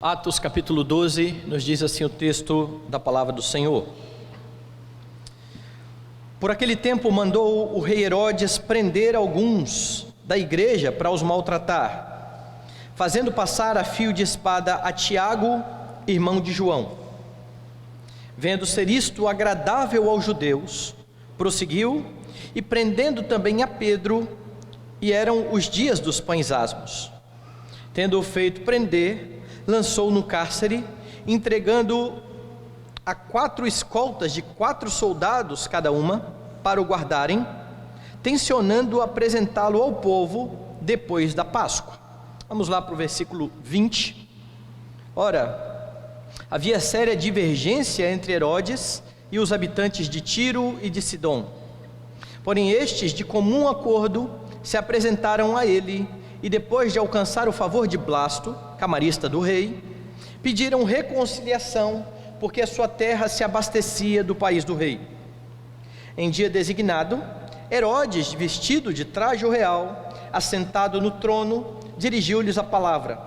Atos capítulo 12, nos diz assim o texto da palavra do Senhor. Por aquele tempo mandou o rei Herodes prender alguns da igreja para os maltratar, fazendo passar a fio de espada a Tiago, irmão de João. Vendo ser isto agradável aos judeus, prosseguiu e prendendo também a Pedro, e eram os dias dos pães asmos. Tendo-o feito prender, lançou no cárcere, entregando a 4 escoltas de 4 soldados cada uma, para o guardarem, tencionando apresentá-lo ao povo depois da Páscoa. Vamos lá para o versículo 20. Ora, havia séria divergência entre Herodes e os habitantes de Tiro e de Sidom. Porém estes, de comum acordo, se apresentaram a ele, e depois de alcançar o favor de Blasto, camarista do rei, pediram reconciliação, porque a sua terra se abastecia do país do rei. Em dia designado, Herodes, vestido de traje real, assentado no trono, dirigiu-lhes a palavra,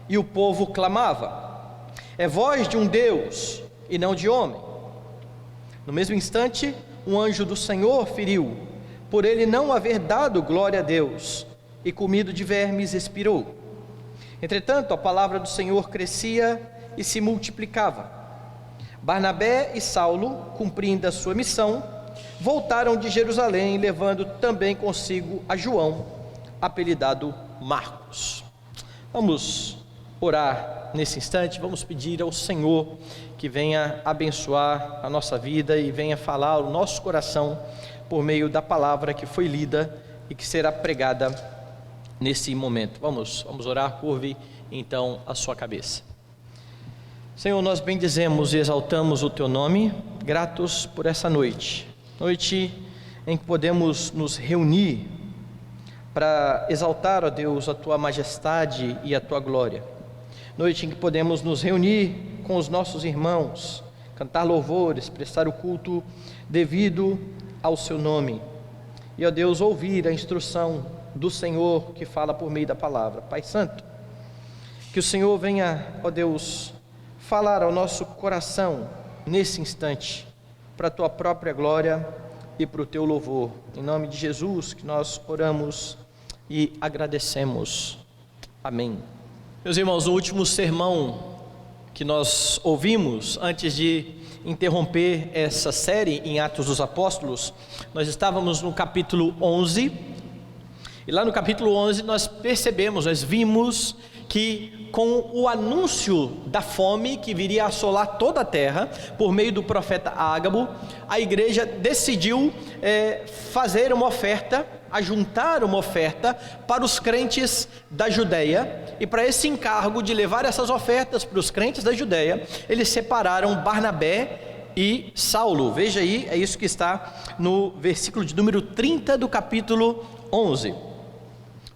e o povo clamava: é voz de um Deus, e não de homem. No mesmo instante, um anjo do Senhor feriu, por ele não haver dado glória a Deus, e comido de vermes expirou. Entretanto, a palavra do Senhor crescia e se multiplicava. Barnabé e Saulo, cumprindo a sua missão, voltaram de Jerusalém, levando também consigo a João, apelidado Marcos. Vamos orar nesse instante, vamos pedir ao Senhor que venha abençoar a nossa vida e venha falar ao nosso coração por meio da palavra que foi lida e que será pregada nesse momento. Vamos orar. Curve então a sua cabeça. Senhor, nós bendizemos e exaltamos o teu nome, gratos por essa noite em que podemos nos reunir para exaltar, ó Deus, a tua majestade e a tua glória. Noite em que podemos nos reunir com os nossos irmãos, cantar louvores, prestar o culto devido ao seu nome, e ó Deus, ouvir a instrução do Senhor que fala por meio da palavra. Pai Santo, que o Senhor venha, ó Deus, falar ao nosso coração nesse instante, para a tua própria glória e para o teu louvor. Em nome de Jesus que nós oramos e agradecemos. Amém. Meus irmãos, no último sermão que nós ouvimos, antes de interromper essa série em Atos dos Apóstolos, nós estávamos no capítulo 11, e lá no capítulo 11 nós vimos que com o anúncio da fome que viria a assolar toda a terra, por meio do profeta Ágabo, a igreja decidiu fazer uma oferta, ajuntar uma oferta para os crentes da Judeia, e para esse encargo de levar essas ofertas para os crentes da Judeia, eles separaram Barnabé e Saulo. Veja aí, é isso que está no versículo de número 30 do capítulo 11.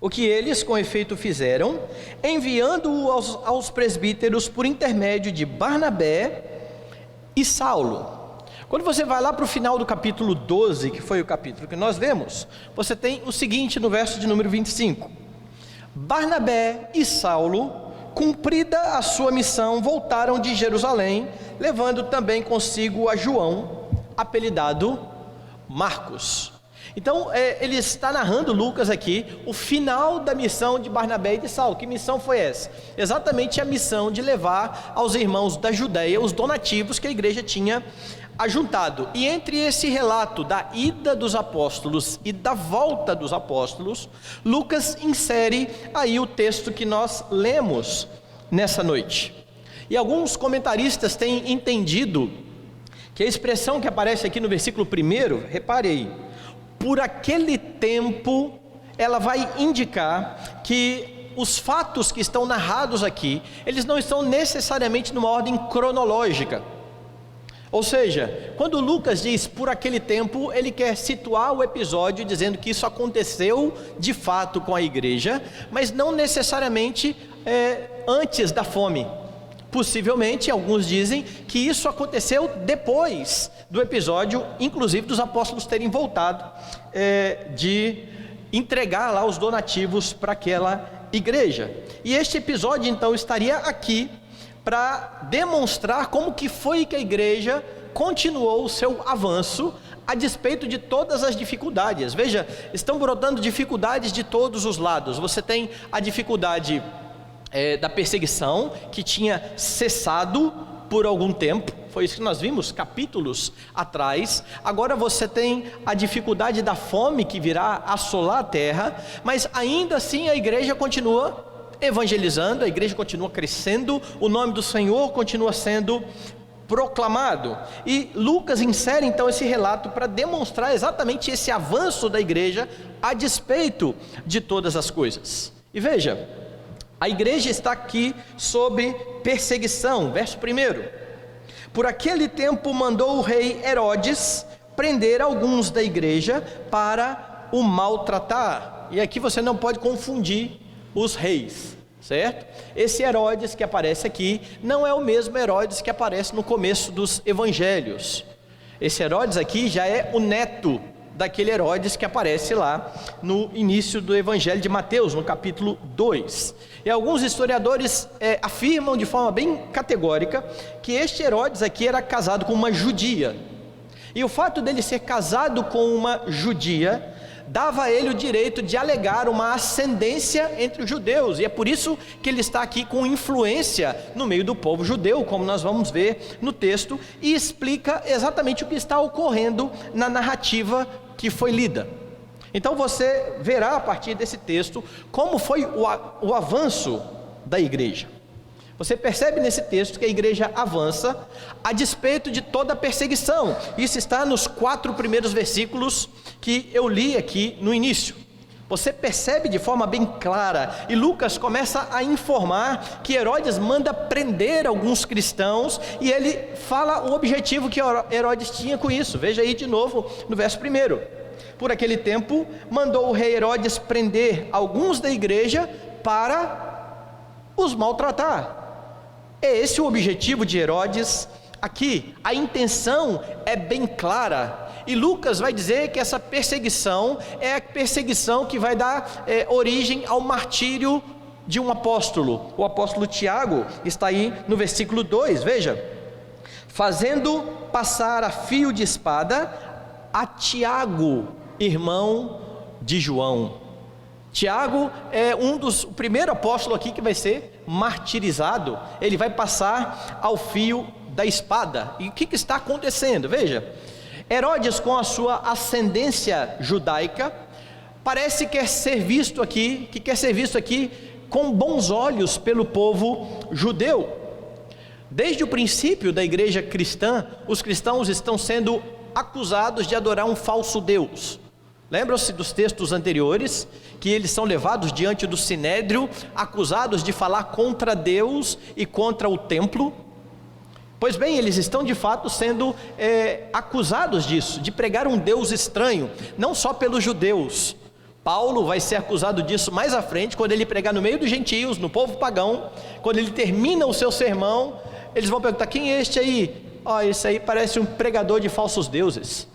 O que eles com efeito fizeram, enviando-o aos presbíteros por intermédio de Barnabé e Saulo. Quando você vai lá para o final do capítulo 12, que foi o capítulo que nós lemos, você tem o seguinte no verso de número 25: Barnabé e Saulo, cumprida a sua missão, voltaram de Jerusalém, levando também consigo a João, apelidado Marcos. Então ele está narrando, Lucas aqui, o final da missão de Barnabé e de Saulo. Que missão foi essa? Exatamente a missão de levar aos irmãos da Judeia os donativos que a igreja tinha ajuntado. E entre esse relato da ida dos apóstolos e da volta dos apóstolos, Lucas insere aí o texto que nós lemos nessa noite. E alguns comentaristas têm entendido que a expressão que aparece aqui no versículo 1, repare aí, por aquele tempo, ela vai indicar que os fatos que estão narrados aqui, eles não estão necessariamente numa ordem cronológica. Ou seja, quando Lucas diz por aquele tempo, ele quer situar o episódio dizendo que isso aconteceu de fato com a igreja, mas não necessariamente antes da fome. Possivelmente, alguns dizem que isso aconteceu depois do episódio, inclusive dos apóstolos terem voltado de entregar lá os donativos para aquela igreja. E este episódio então estaria aqui para demonstrar como que foi que a igreja continuou o seu avanço a despeito de todas as dificuldades. Veja, estão brotando dificuldades de todos os lados. Você tem a dificuldade da perseguição, que tinha cessado por algum tempo, foi isso que nós vimos capítulos atrás. Agora você tem a dificuldade da fome que virá assolar a terra, mas ainda assim a igreja continua evangelizando, a igreja continua crescendo, o nome do Senhor continua sendo proclamado. E Lucas insere então esse relato para demonstrar exatamente esse avanço da igreja a despeito de todas as coisas. E veja, a igreja está aqui sob perseguição. Verso 1: por aquele tempo mandou o rei Herodes prender alguns da igreja para o maltratar. E aqui você não pode confundir os reis, certo? Esse Herodes que aparece aqui não é o mesmo Herodes que aparece no começo dos evangelhos. Esse Herodes aqui já é o neto daquele Herodes que aparece lá no início do evangelho de Mateus, no capítulo 2. E alguns historiadores afirmam de forma bem categórica que este Herodes aqui era casado com uma judia, e o fato dele ser casado com uma judia dava a ele o direito de alegar uma ascendência entre os judeus, e é por isso que ele está aqui com influência no meio do povo judeu, como nós vamos ver no texto, e explica exatamente o que está ocorrendo na narrativa que foi lida. Então você verá a partir desse texto como foi o avanço da igreja. Você percebe nesse texto que a igreja avança a despeito de toda a perseguição. Isso está nos 4 primeiros versículos que eu li aqui no início. Você percebe de forma bem clara, e Lucas começa a informar que Herodes manda prender alguns cristãos, e ele fala o objetivo que Herodes tinha com isso. Veja aí de novo no verso 1: por aquele tempo mandou o rei Herodes prender alguns da igreja para os maltratar. É esse o objetivo de Herodes aqui. A intenção é bem clara, e Lucas vai dizer que essa perseguição é a perseguição que vai dar origem ao martírio de um apóstolo. O apóstolo Tiago está aí no versículo 2, veja: fazendo passar a fio de espada a Tiago, irmão de João. Tiago é o primeiro apóstolo aqui que vai ser martirizado. Ele vai passar ao fio da espada. E o que está acontecendo? Veja, Herodes, com a sua ascendência judaica, parece que quer ser visto aqui com bons olhos pelo povo judeu. Desde o princípio da igreja cristã, os cristãos estão sendo acusados de adorar um falso Deus. Lembram-se dos textos anteriores, que eles são levados diante do sinédrio, acusados de falar contra Deus e contra o templo? Pois bem, eles estão de fato sendo acusados disso, de pregar um Deus estranho, não só pelos judeus. Paulo vai ser acusado disso mais à frente, quando ele pregar no meio dos gentios, no povo pagão. Quando ele termina o seu sermão, eles vão perguntar: quem é este aí? Esse aí parece um pregador de falsos deuses.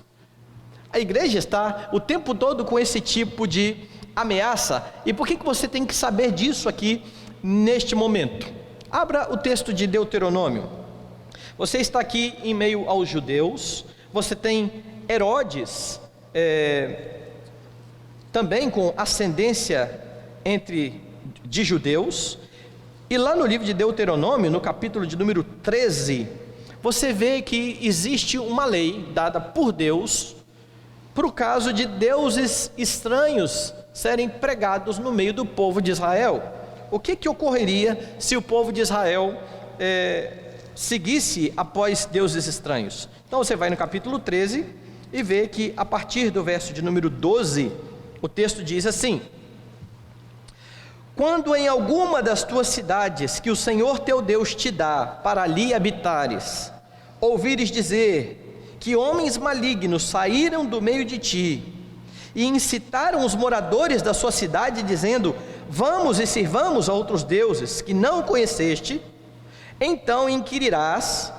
A igreja está o tempo todo com esse tipo de ameaça. E por que você tem que saber disso aqui neste momento? Abra o texto de Deuteronômio. Você está aqui em meio aos judeus. Você tem Herodes também com ascendência de judeus. E lá no livro de Deuteronômio, no capítulo de número 13, você vê que existe uma lei dada por Deus para o caso de deuses estranhos serem pregados no meio do povo de Israel. O que ocorreria se o povo de Israel seguisse após deuses estranhos? Então você vai no capítulo 13 e vê que a partir do verso de número 12, o texto diz assim: quando em alguma das tuas cidades que o Senhor teu Deus te dá para ali habitares, ouvires dizer que homens malignos saíram do meio de ti e incitaram os moradores da sua cidade, dizendo: vamos e sirvamos a outros deuses que não conheceste, então inquirirás,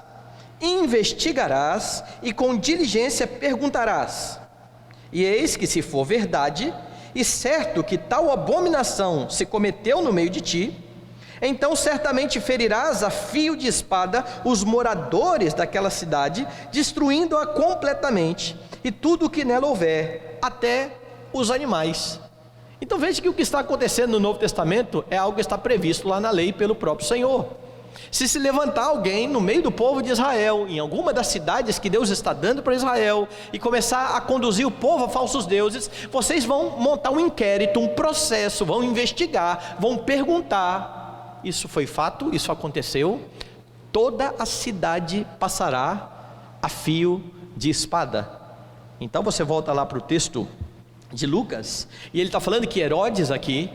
investigarás e com diligência perguntarás. E eis que, se for verdade, e certo que tal abominação se cometeu no meio de ti, Então certamente ferirás a fio de espada os moradores daquela cidade, destruindo-a completamente, e tudo o que nela houver, até os animais. Então veja que o que está acontecendo no Novo Testamento é algo que está previsto lá na lei pelo próprio Senhor. Se levantar alguém no meio do povo de Israel, em alguma das cidades que Deus está dando para Israel, e começar a conduzir o povo a falsos deuses, vocês vão montar um inquérito, um processo, vão investigar, vão perguntar: isso foi fato? Isso aconteceu? Toda a cidade passará a fio de espada. Então você volta lá para o texto de Lucas, e ele está falando que Herodes aqui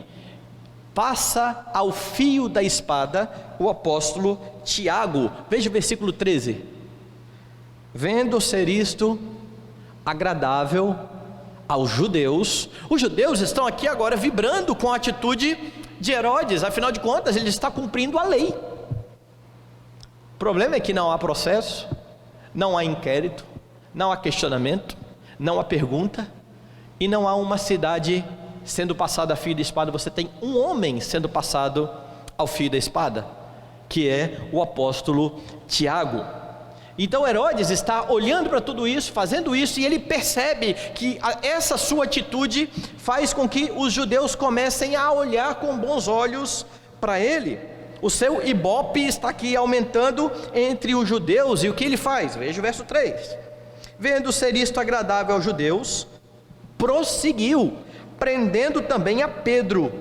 passa ao fio da espada o apóstolo Tiago. Veja o versículo 13: vendo ser isto agradável aos judeus. Os judeus estão aqui agora vibrando com a atitude de Herodes, afinal de contas ele está cumprindo a lei. O problema é que não há processo, não há inquérito, não há questionamento, não há pergunta, e não há uma cidade sendo passada a fio da espada. Você tem um homem sendo passado ao fio da espada, que é o apóstolo Tiago. Então Herodes está olhando para tudo isso, fazendo isso, e ele percebe que essa sua atitude faz com que os judeus comecem a olhar com bons olhos para ele. O seu ibope está aqui aumentando entre os judeus, e o que ele faz? Veja o verso 3: vendo ser isto agradável aos judeus, prosseguiu, prendendo também a Pedro.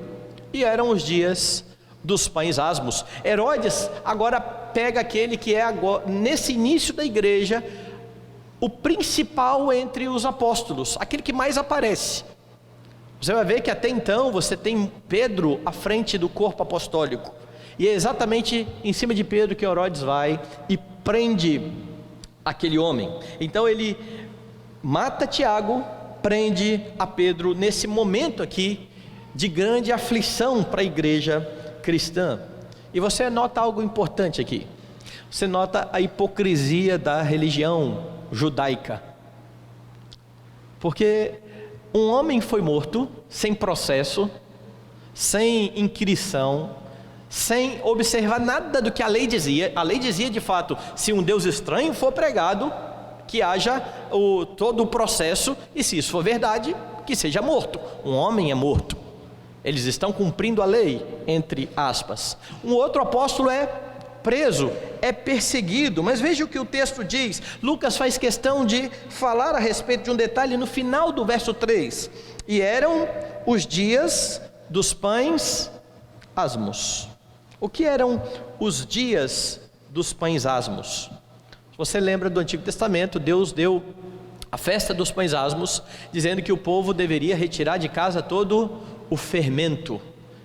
E eram os dias dos pães asmos. Herodes agora pega aquele que é agora, nesse início da igreja, o principal entre os apóstolos, aquele que mais aparece. Você vai ver que até então você tem Pedro à frente do corpo apostólico, e é exatamente em cima de Pedro que Herodes vai e prende aquele homem. Então ele mata Tiago, prende a Pedro nesse momento aqui de grande aflição para a igreja cristã. E você nota algo importante aqui. Você nota a hipocrisia da religião judaica. Porque um homem foi morto sem processo, sem inquirição, sem observar nada do que a lei dizia. A lei dizia de fato: se um Deus estranho for pregado, que haja todo o processo, e se isso for verdade, que seja morto. Um homem é morto. Eles estão cumprindo a lei, entre aspas. Um outro apóstolo é preso, é perseguido. Mas veja o que o texto diz. Lucas faz questão de falar a respeito de um detalhe no final do verso 3: e eram os dias dos pães asmos. O que eram os dias dos pães asmos? Você lembra do Antigo Testamento, Deus deu a festa dos pães asmos, dizendo que o povo deveria retirar de casa todo o fermento.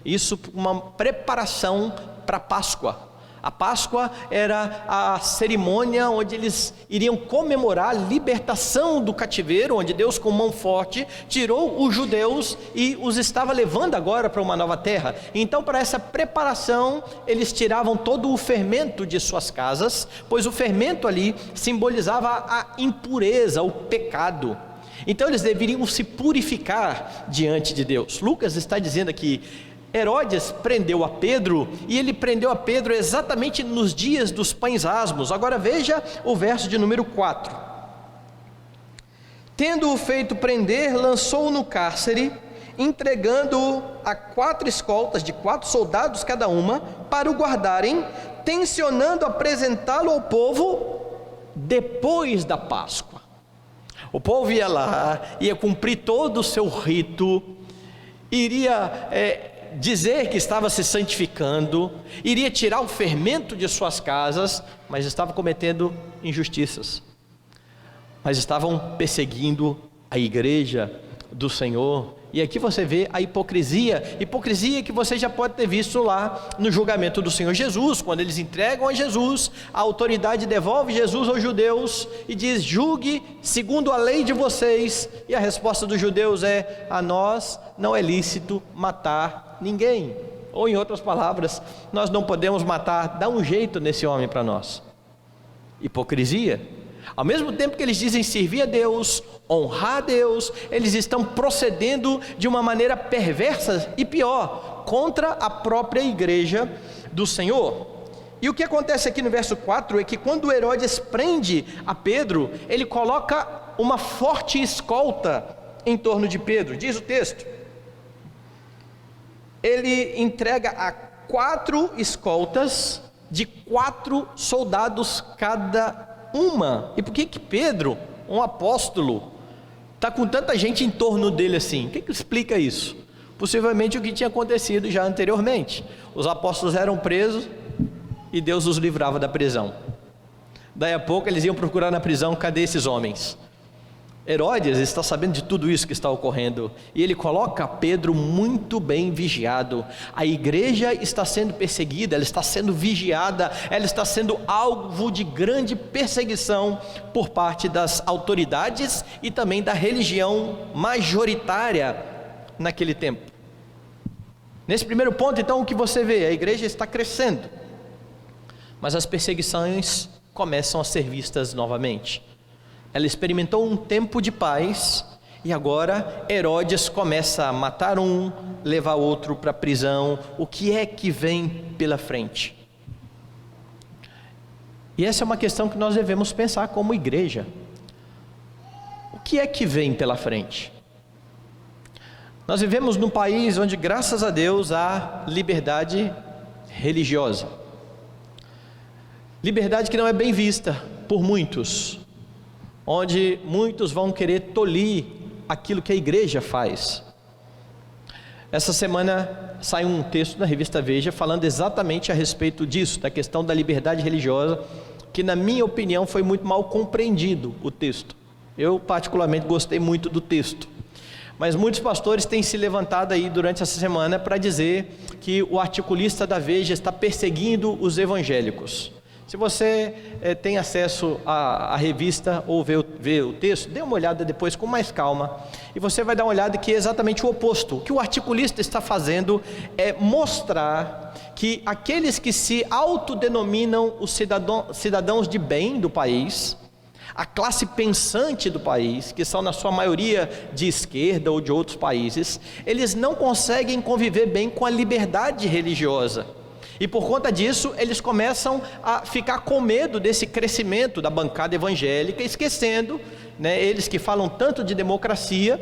Isso uma preparação para a Páscoa. A Páscoa era a cerimônia onde eles iriam comemorar a libertação do cativeiro, onde Deus com mão forte tirou os judeus e os estava levando agora para uma nova terra. Então, para essa preparação, eles tiravam todo o fermento de suas casas, pois o fermento ali simbolizava a impureza, o pecado. Então eles deveriam se purificar diante de Deus. Lucas está dizendo aqui: Herodes prendeu a Pedro, e ele prendeu a Pedro exatamente nos dias dos pães asmos. Agora veja o verso de número 4: tendo-o feito prender, lançou-o no cárcere, entregando-o a 4 escoltas de 4 soldados cada uma, para o guardarem, tencionando apresentá-lo ao povo depois da Páscoa. O povo ia lá, ia cumprir todo o seu rito, iria dizer que estava se santificando, iria tirar o fermento de suas casas, mas estava cometendo injustiças, mas estavam perseguindo a igreja do Senhor. E aqui você vê a hipocrisia que você já pode ter visto lá no julgamento do Senhor Jesus, quando eles entregam a Jesus, a autoridade devolve Jesus aos judeus e diz: julgue segundo a lei de vocês. E a resposta dos judeus é: a nós não é lícito matar ninguém. Ou em outras palavras, nós não podemos matar, dá um jeito nesse homem para nós. Hipocrisia. Ao mesmo tempo que eles dizem servir a Deus, honrar a Deus, eles estão procedendo de uma maneira perversa e pior, contra a própria igreja do Senhor. E o que acontece aqui no verso 4 é que quando Herodes prende a Pedro, ele coloca uma forte escolta em torno de Pedro. Diz o texto, ele entrega a 4 escoltas de 4 soldados cada uma. E por que Pedro, um apóstolo, está com tanta gente em torno dele assim? O que explica isso? Possivelmente o que tinha acontecido já anteriormente. Os apóstolos eram presos e Deus os livrava da prisão. Daí a pouco eles iam procurar na prisão, cadê esses homens? Herodes está sabendo de tudo isso que está ocorrendo, e ele coloca Pedro muito bem vigiado. A igreja está sendo perseguida, ela está sendo vigiada, ela está sendo alvo de grande perseguição por parte das autoridades e também da religião majoritária naquele tempo. Nesse primeiro ponto, então, o que você vê? A igreja está crescendo, mas as perseguições começam a ser vistas novamente. Ela experimentou um tempo de paz, e agora Herodes começa a matar um, levar outro para a prisão. O que é que vem pela frente? E essa é uma questão que nós devemos pensar como igreja. O que é que vem pela frente? Nós vivemos num país onde, graças a Deus, há liberdade religiosa. Liberdade que não é bem vista por muitos, onde muitos vão querer tolir aquilo que a igreja faz. Essa semana saiu um texto na revista Veja falando exatamente a respeito disso, da questão da liberdade religiosa, que na minha opinião foi muito mal compreendido o texto. Eu particularmente gostei muito do texto, mas muitos pastores têm se levantado aí durante essa semana para dizer que o articulista da Veja está perseguindo os evangélicos. Se você tem acesso à revista ou vê o texto, dê uma olhada depois com mais calma, e você vai dar uma olhada que é exatamente o oposto. O que o articulista está fazendo é mostrar que aqueles que se autodenominam os cidadãos de bem do país, a classe pensante do país, que são na sua maioria de esquerda ou de outros países, eles não conseguem conviver bem com a liberdade religiosa. E por conta disso, eles começam a ficar com medo desse crescimento da bancada evangélica, esquecendo, eles que falam tanto de democracia,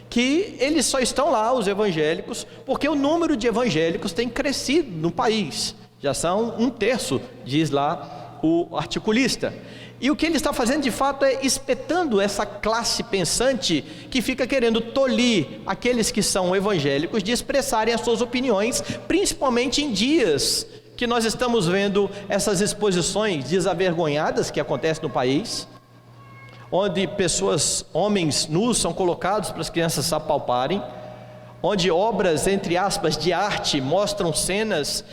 que eles só estão lá, os evangélicos, porque o número de evangélicos tem crescido no país. Já são 1/3, diz lá o articulista. E o que ele está fazendo de fato é espetando essa classe pensante que fica querendo tolir aqueles que são evangélicos de expressarem as suas opiniões, principalmente em dias que nós estamos vendo essas exposições desavergonhadas que acontecem no país, onde homens nus são colocados para as crianças se apalparem, onde obras, entre aspas, de arte mostram cenas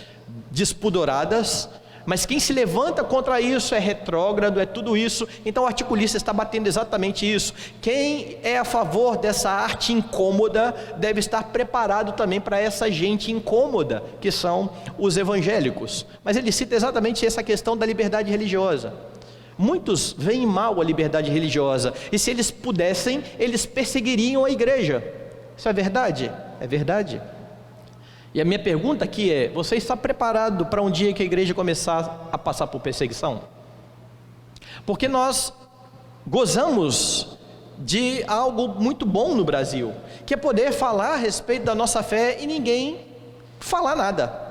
despudoradas. Mas quem se levanta contra isso é retrógrado, é tudo isso. Então o articulista está batendo exatamente isso. Quem é a favor dessa arte incômoda deve estar preparado também para essa gente incômoda, que são os evangélicos. Mas ele cita exatamente essa questão da liberdade religiosa. Muitos veem mal a liberdade religiosa, e se eles pudessem, eles perseguiriam a igreja. Isso é verdade? É verdade. E a minha pergunta aqui é: você está preparado para um dia que a igreja começar a passar por perseguição? Porque nós gozamos de algo muito bom no Brasil, que é poder falar a respeito da nossa fé e ninguém falar nada.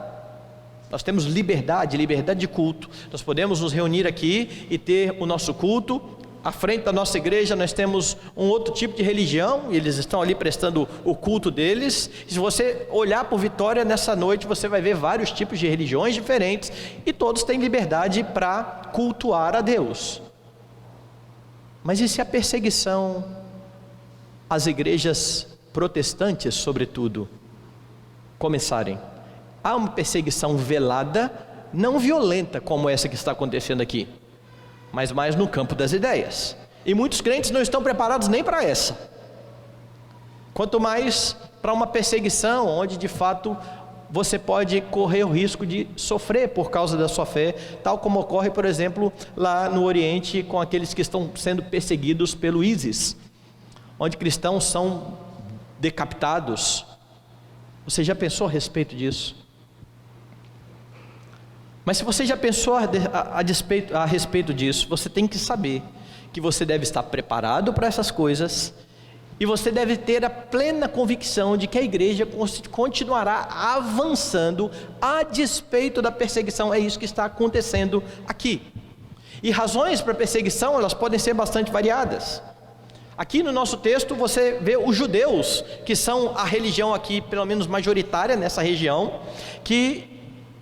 Nós temos liberdade de culto. Nós podemos nos reunir aqui e ter o nosso culto. À frente da nossa igreja nós temos um outro tipo de religião, e eles estão ali prestando o culto deles. E se você olhar por Vitória nessa noite, você vai ver vários tipos de religiões diferentes, e todos têm liberdade para cultuar a Deus. Mas e se a perseguição às igrejas protestantes, sobretudo, começarem? Há uma perseguição velada, não violenta como essa que está acontecendo aqui, mas mais no campo das ideias, e muitos crentes não estão preparados nem para essa, quanto mais para uma perseguição, onde de fato você pode correr o risco de sofrer por causa da sua fé, tal como ocorre, por exemplo, lá no Oriente, com aqueles que estão sendo perseguidos pelo ISIS, onde cristãos são decapitados, Você já pensou a respeito disso? Mas se você já pensou a respeito disso, você tem que saber que você deve estar preparado para essas coisas, e você deve ter a plena convicção de que a igreja continuará avançando a despeito da perseguição. É isso que está acontecendo aqui. E razões para perseguição, elas podem ser bastante variadas. Aqui no nosso texto você vê os judeus, que são a religião aqui, pelo menos majoritária nessa região, que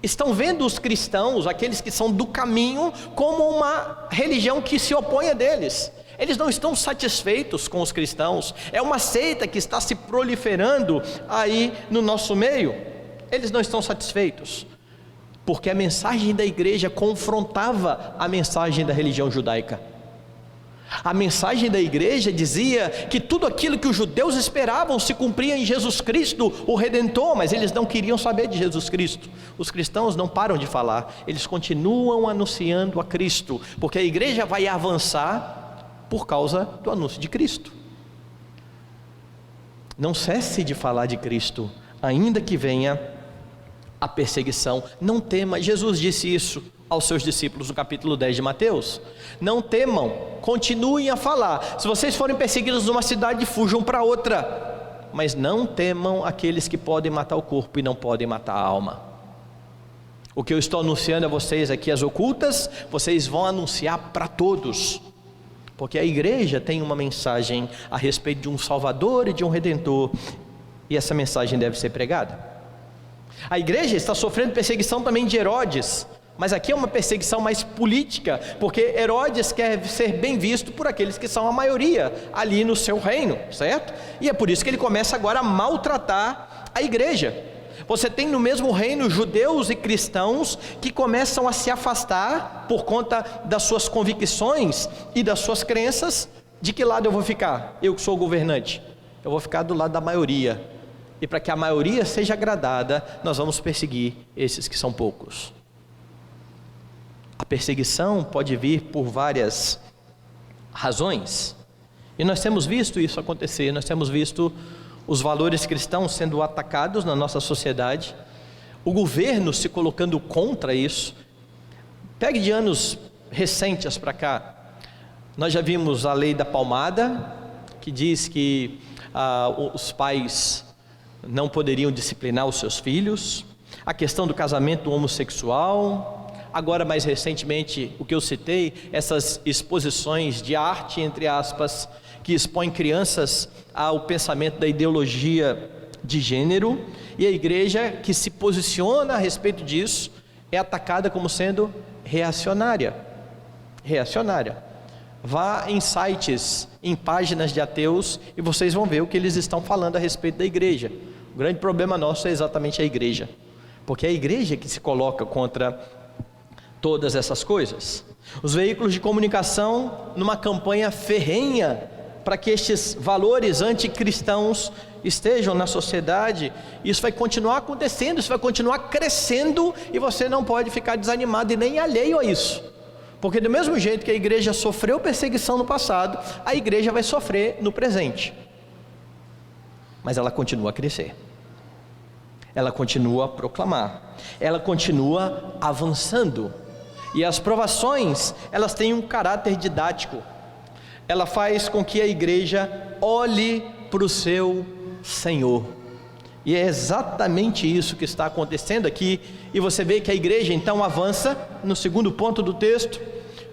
estão vendo os cristãos, aqueles que são do caminho, como uma religião que se opõe a deles. Eles não estão satisfeitos com os cristãos. É uma seita que está se proliferando aí no nosso meio. Eles não estão satisfeitos, porque a mensagem da igreja confrontava a mensagem da religião judaica. A mensagem da igreja dizia que tudo aquilo que os judeus esperavam se cumpria em Jesus Cristo, o Redentor, mas eles não queriam saber de Jesus Cristo. Os cristãos não param de falar, eles continuam anunciando a Cristo, porque a igreja vai avançar por causa do anúncio de Cristo. Não cesse de falar de Cristo, ainda que venha a perseguição. Não tema, Jesus disse isso aos seus discípulos no capítulo 10 de Mateus. Não temam, continuem a falar. Se vocês forem perseguidos numa cidade, fujam para outra, mas não temam aqueles que podem matar o corpo e não podem matar a alma. O que eu estou anunciando a vocês aqui, as ocultas, vocês vão anunciar para todos, porque a igreja tem uma mensagem a respeito de um Salvador e de um Redentor, e essa mensagem deve ser pregada. A igreja está sofrendo perseguição também de Herodes, mas aqui é uma perseguição mais política, porque Herodes quer ser bem visto por aqueles que são a maioria ali no seu reino, certo? E é por isso que ele começa agora a maltratar a igreja. Você tem no mesmo reino judeus e cristãos que começam a se afastar por conta das suas convicções e das suas crenças. De que lado eu vou ficar? Eu que sou o governante, eu vou ficar do lado da maioria, e para que a maioria seja agradada, nós vamos perseguir esses que são poucos. A perseguição pode vir por várias razões, e nós temos visto isso acontecer. Nós temos visto os valores cristãos sendo atacados na nossa sociedade, o governo se colocando contra isso. Pegue de anos recentes para cá, nós já vimos a lei da palmada, que diz que os pais não poderiam disciplinar os seus filhos, a questão do casamento homossexual. Agora, mais recentemente, o que eu citei, essas exposições de arte, entre aspas, que expõem crianças ao pensamento da ideologia de gênero, e a igreja que se posiciona a respeito disso é atacada como sendo reacionária. Vá em sites, em páginas de ateus, e vocês vão ver o que eles estão falando a respeito da igreja. O grande problema nosso é exatamente a igreja, porque é a igreja que se coloca contra todas essas coisas. Os veículos de comunicação, numa campanha ferrenha para que estes valores anticristãos estejam na sociedade, isso vai continuar acontecendo, isso vai continuar crescendo, e você não pode ficar desanimado e nem alheio a isso, porque do mesmo jeito que a igreja sofreu perseguição no passado, a igreja vai sofrer no presente, mas ela continua a crescer, ela continua a proclamar, ela continua avançando. E as provações, elas têm um caráter didático. Ela faz com que a igreja olhe para o seu Senhor. E é exatamente isso que está acontecendo aqui. E você vê que a igreja então avança, no segundo ponto do texto,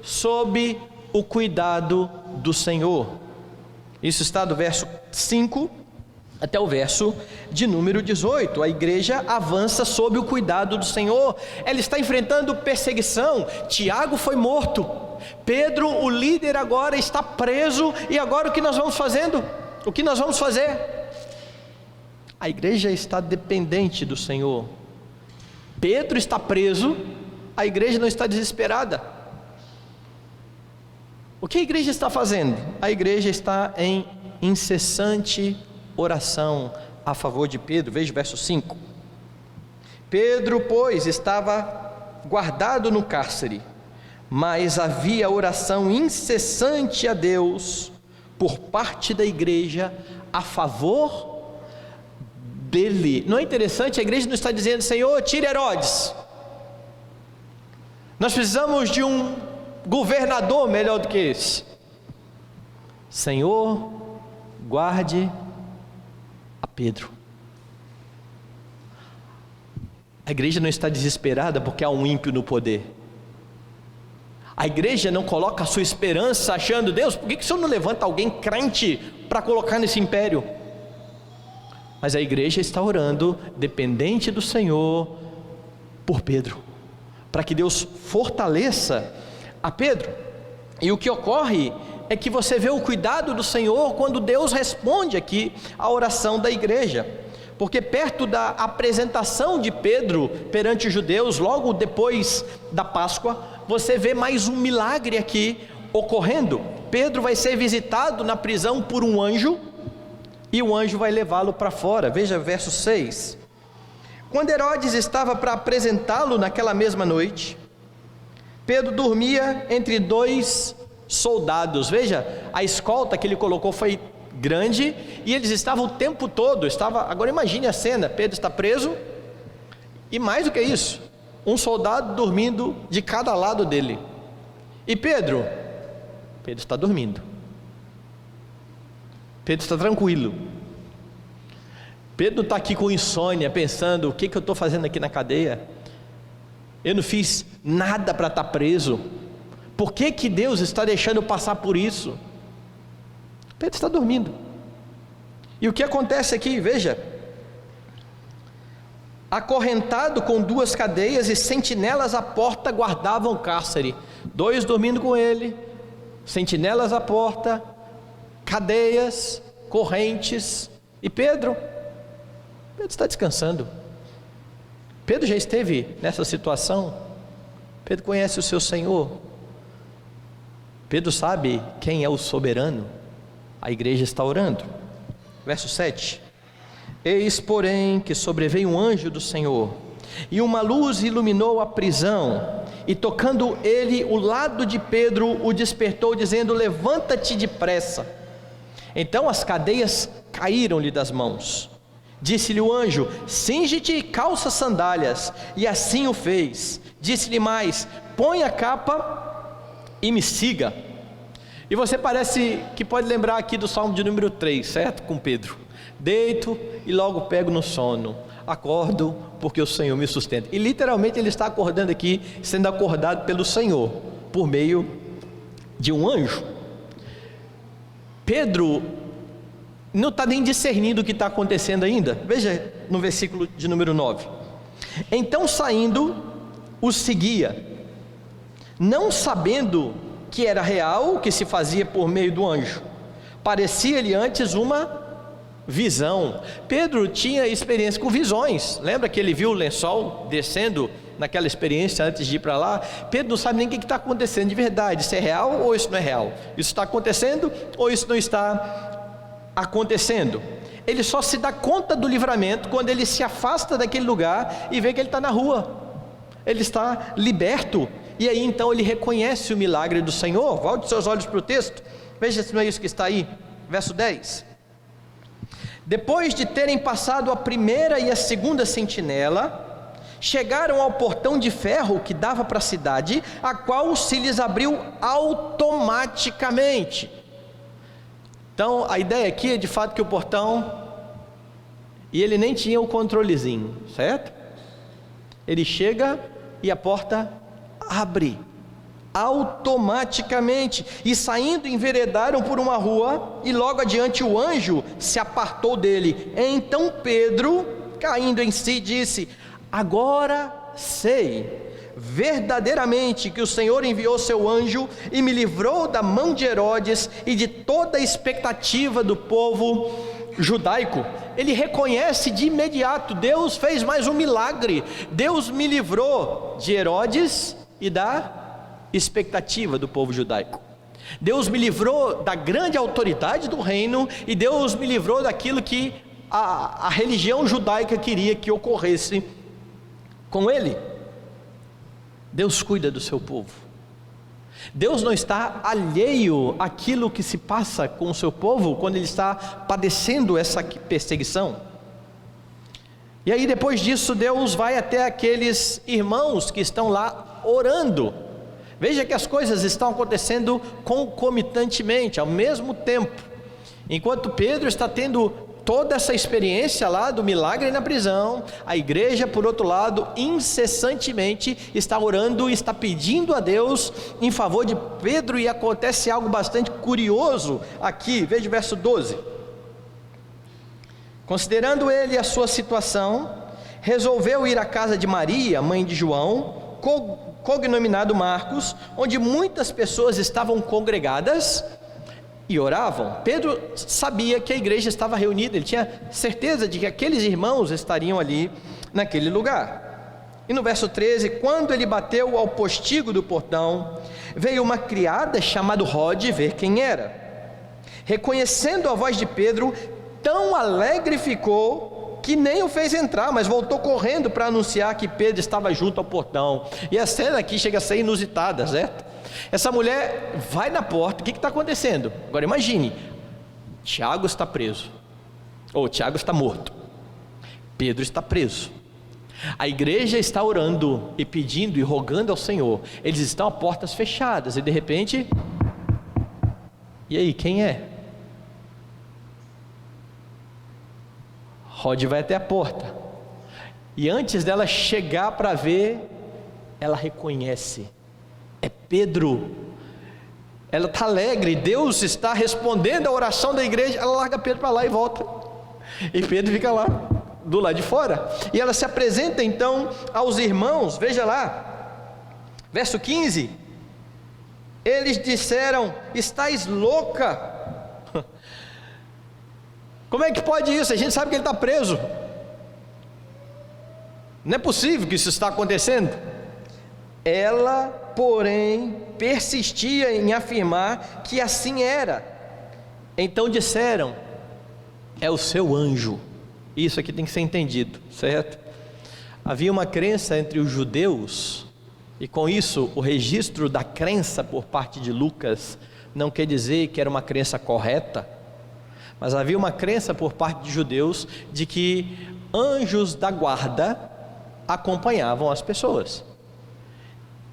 sob o cuidado do Senhor. Isso está do verso 5 até o verso de número 18. A igreja avança sob o cuidado do Senhor. Ela está enfrentando perseguição. Tiago foi morto, Pedro, o líder, agora está preso. E agora o que nós vamos fazendo? O que nós vamos fazer? A igreja está dependente do Senhor. Pedro está preso, a igreja não está desesperada. O que a igreja está fazendo? A igreja está em incessante oração a favor de Pedro. Veja o verso 5. Pedro, pois, estava guardado no cárcere, mas havia oração incessante a Deus por parte da igreja a favor dele. Não é interessante? A igreja não está dizendo: Senhor, tira Herodes, nós precisamos de um governador melhor do que esse. Senhor, guarde a Pedro. A igreja não está desesperada porque há um ímpio no poder. A igreja não coloca a sua esperança achando: Deus, por que o Senhor não levanta alguém crente para colocar nesse império? Mas a igreja está orando, dependente do Senhor, por Pedro, para que Deus fortaleça a Pedro. E o que ocorre é que você vê o cuidado do Senhor quando Deus responde aqui a oração da igreja. Porque perto da apresentação de Pedro perante os judeus, logo depois da Páscoa, você vê mais um milagre aqui ocorrendo. Pedro vai ser visitado na prisão por um anjo, e o anjo vai levá-lo para fora. Veja verso 6. Quando Herodes estava para apresentá-lo naquela mesma noite, Pedro dormia entre dois soldados. Veja, a escolta que ele colocou foi grande, e eles estavam o tempo todo, agora imagine a cena: Pedro está preso, e mais do que isso, um soldado dormindo de cada lado dele, e Pedro está dormindo, Pedro está tranquilo, Pedro está aqui com insônia, pensando: o que eu estou fazendo aqui na cadeia? Eu não fiz nada para estar preso, por que Deus está deixando eu passar por isso? Pedro está dormindo. E o que acontece aqui? Veja: acorrentado com duas cadeias e sentinelas à porta guardavam o cárcere. Dois dormindo com ele, sentinelas à porta, cadeias, correntes, e Pedro está descansando. Pedro já esteve nessa situação. Pedro conhece o seu Senhor. Pedro sabe quem é o soberano. A igreja está orando. Verso 7. Eis, porém, que sobreveio um anjo do Senhor, e uma luz iluminou a prisão, e tocando ele o lado de Pedro, o despertou, dizendo: levanta-te depressa. Então as cadeias caíram-lhe das mãos. Disse-lhe o anjo: cinge-te e calça sandálias. E assim o fez. Disse-lhe mais: põe a capa e me siga. E você parece que pode lembrar aqui do Salmo de número 3, certo? Com Pedro: deito e logo pego no sono, acordo porque o Senhor me sustenta. E literalmente ele está acordando aqui, sendo acordado pelo Senhor, por meio de um anjo. Pedro não está nem discernindo o que está acontecendo ainda. Veja no versículo de número 9. Então saindo, os seguia, não sabendo que era real o que se fazia por meio do anjo. Parecia-lhe antes uma visão. Pedro tinha experiência com visões. Lembra que ele viu o lençol descendo naquela experiência antes de ir para lá? Pedro não sabe nem o que está acontecendo de verdade, se é real ou isso não é real, isso está acontecendo ou isso não está acontecendo. Ele só se dá conta do livramento quando ele se afasta daquele lugar e vê que ele está na rua, ele está liberto. E aí então ele reconhece o milagre do Senhor. Volte seus olhos para o texto, veja se não é isso que está aí, verso 10. Depois de terem passado a primeira e a segunda sentinela, chegaram ao portão de ferro que dava para a cidade, a qual se lhes abriu automaticamente. Então a ideia aqui é de fato que o portão, e ele nem tinha o controlezinho, certo? Ele chega e a porta abre automaticamente, e saindo enveredaram por uma rua, e logo adiante o anjo se apartou dele. Então Pedro, caindo em si, disse: agora sei verdadeiramente que o Senhor enviou seu anjo e me livrou da mão de Herodes e de toda a expectativa do povo judaico. Ele reconhece de imediato: Deus fez mais um milagre, Deus me livrou de Herodes e da expectativa do povo judaico. Deus me livrou da grande autoridade do reino, e Deus me livrou daquilo que a religião judaica queria que ocorresse com ele. Deus cuida do seu povo. Deus não está alheio àquilo que se passa com o seu povo quando ele está padecendo essa perseguição. E aí depois disso Deus vai até aqueles irmãos que estão lá orando. Veja que as coisas estão acontecendo concomitantemente, ao mesmo tempo. Enquanto Pedro está tendo toda essa experiência lá do milagre na prisão, a igreja, por outro lado, incessantemente está orando, está pedindo a Deus em favor de Pedro, e acontece algo bastante curioso aqui. Veja o verso 12. Considerando ele a sua situação, resolveu ir à casa de Maria, mãe de João, cognominado Marcos, onde muitas pessoas estavam congregadas e oravam. Pedro sabia que a igreja estava reunida, ele tinha certeza de que aqueles irmãos estariam ali naquele lugar. E no verso 13, quando ele bateu ao postigo do portão, veio uma criada chamada Rode ver quem era. Reconhecendo a voz de Pedro, tão alegre ficou que nem o fez entrar, mas voltou correndo para anunciar que Pedro estava junto ao portão. E a cena aqui chega a ser inusitada, certo? Essa mulher vai na porta, o que está acontecendo? Agora imagine, Tiago está preso, ou Tiago está morto, Pedro está preso, a igreja está orando e pedindo e rogando ao Senhor, eles estão a portas fechadas, e de repente, e aí, quem é? Rode vai até a porta, e antes dela chegar para ver, ela reconhece, é Pedro. Ela está alegre, Deus está respondendo a oração da igreja. Ela larga Pedro para lá e volta, e Pedro fica lá do lado de fora, e ela se apresenta então aos irmãos. Veja lá, verso 15, eles disseram: estais louca. Como é que pode isso? A gente sabe que ele está preso, não é possível que isso está acontecendo. Ela, porém, persistia em afirmar que assim era. Então disseram: é o seu anjo. Isso aqui tem que ser entendido, certo? Havia uma crença entre os judeus, e com isso o registro da crença por parte de Lucas não quer dizer que era uma crença correta, mas havia uma crença por parte de judeus de que anjos da guarda acompanhavam as pessoas.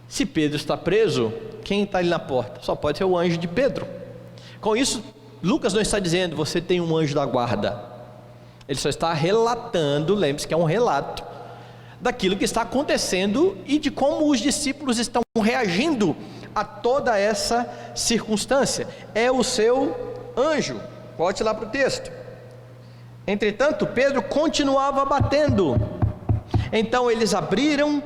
Se Pedro está preso, quem está ali na porta? Só pode ser o anjo de Pedro. Com isso, Lucas não está dizendo: você tem um anjo da guarda. Ele só está relatando, lembre-se que é um relato daquilo que está acontecendo e de como os discípulos estão reagindo a toda essa circunstância. É o seu anjo. Volte lá para o texto. Entretanto, Pedro continuava batendo. Então eles abriram,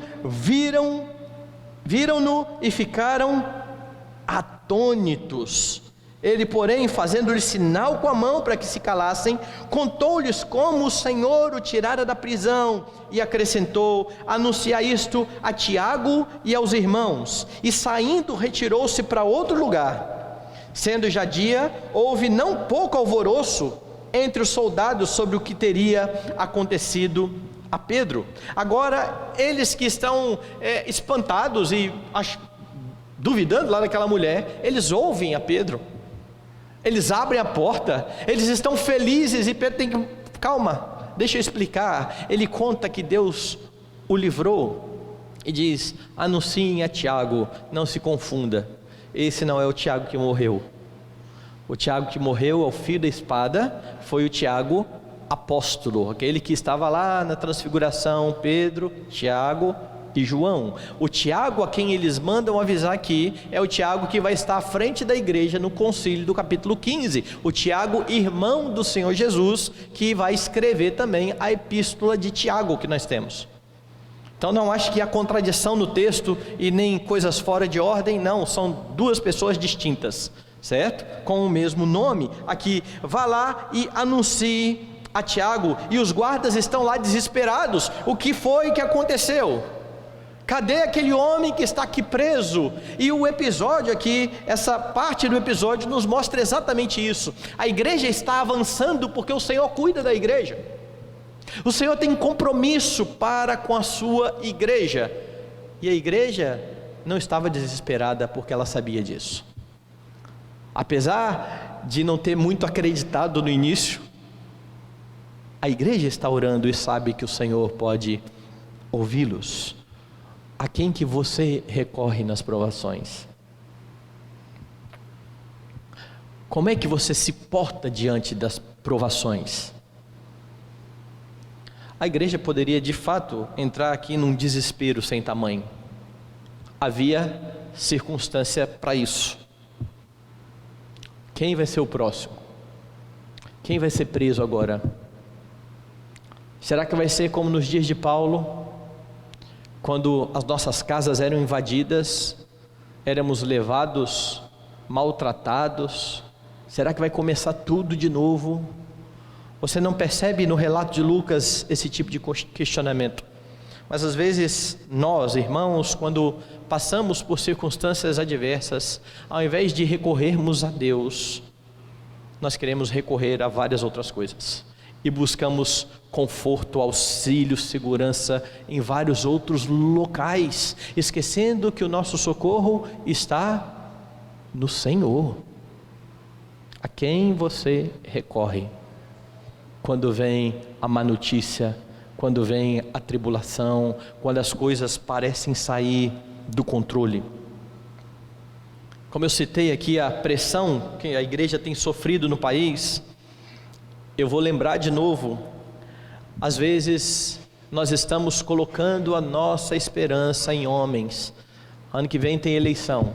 viram-no e ficaram atônitos. Ele, porém, fazendo-lhe sinal com a mão para que se calassem, contou-lhes como o Senhor o tirara da prisão, e acrescentou: anunciar isto a Tiago e aos irmãos. E saindo, retirou-se para outro lugar. Sendo já dia, houve não pouco alvoroço entre os soldados sobre o que teria acontecido a Pedro. Agora, eles que estão espantados e duvidando lá daquela mulher, eles ouvem a Pedro, eles abrem a porta, eles estão felizes, e Pedro tem que: calma, deixa eu explicar. Ele conta que Deus o livrou e diz: anunciem a Tiago, não se confunda, esse não é o Tiago que morreu. O Tiago que morreu ao fio da espada foi o Tiago apóstolo, aquele que estava lá na transfiguração, Pedro, Tiago e João. O Tiago a quem eles mandam avisar aqui é o Tiago que vai estar à frente da igreja no concílio do capítulo 15, o Tiago, irmão do Senhor Jesus, que vai escrever também a epístola de Tiago que nós temos. Então não acho que há contradição no texto e nem coisas fora de ordem, não, são duas pessoas distintas, certo? Com o mesmo nome. Aqui, vá lá e anuncie a Tiago. E os guardas estão lá desesperados: o que foi que aconteceu? Cadê aquele homem que está aqui preso? E o episódio aqui, essa parte do episódio nos mostra exatamente isso. A igreja está avançando porque o Senhor cuida da igreja. O Senhor tem compromisso para com a sua igreja, e a igreja não estava desesperada porque ela sabia disso. Apesar de não ter muito acreditado no início, a igreja está orando e sabe que o Senhor pode ouvi-los. A quem que você recorre nas provações? Como é que você se porta diante das provações? A igreja poderia de fato entrar aqui num desespero sem tamanho. Havia circunstância para isso. Quem vai ser o próximo? Quem vai ser preso agora? Será que vai ser como nos dias de Paulo, quando as nossas casas eram invadidas, éramos levados, maltratados? Será que vai começar tudo de novo? Você não percebe no relato de Lucas esse tipo de questionamento? Mas às vezes nós, irmãos, quando passamos por circunstâncias adversas, ao invés de recorrermos a Deus, nós queremos recorrer a várias outras coisas e buscamos conforto, auxílio, segurança em vários outros locais, esquecendo que o nosso socorro está no Senhor. A quem você recorre quando vem a má notícia, quando vem a tribulação, quando as coisas parecem sair do controle? Como eu citei aqui a pressão que a igreja tem sofrido no país, eu vou lembrar de novo, às vezes nós estamos colocando a nossa esperança em homens. Ano que vem tem eleição,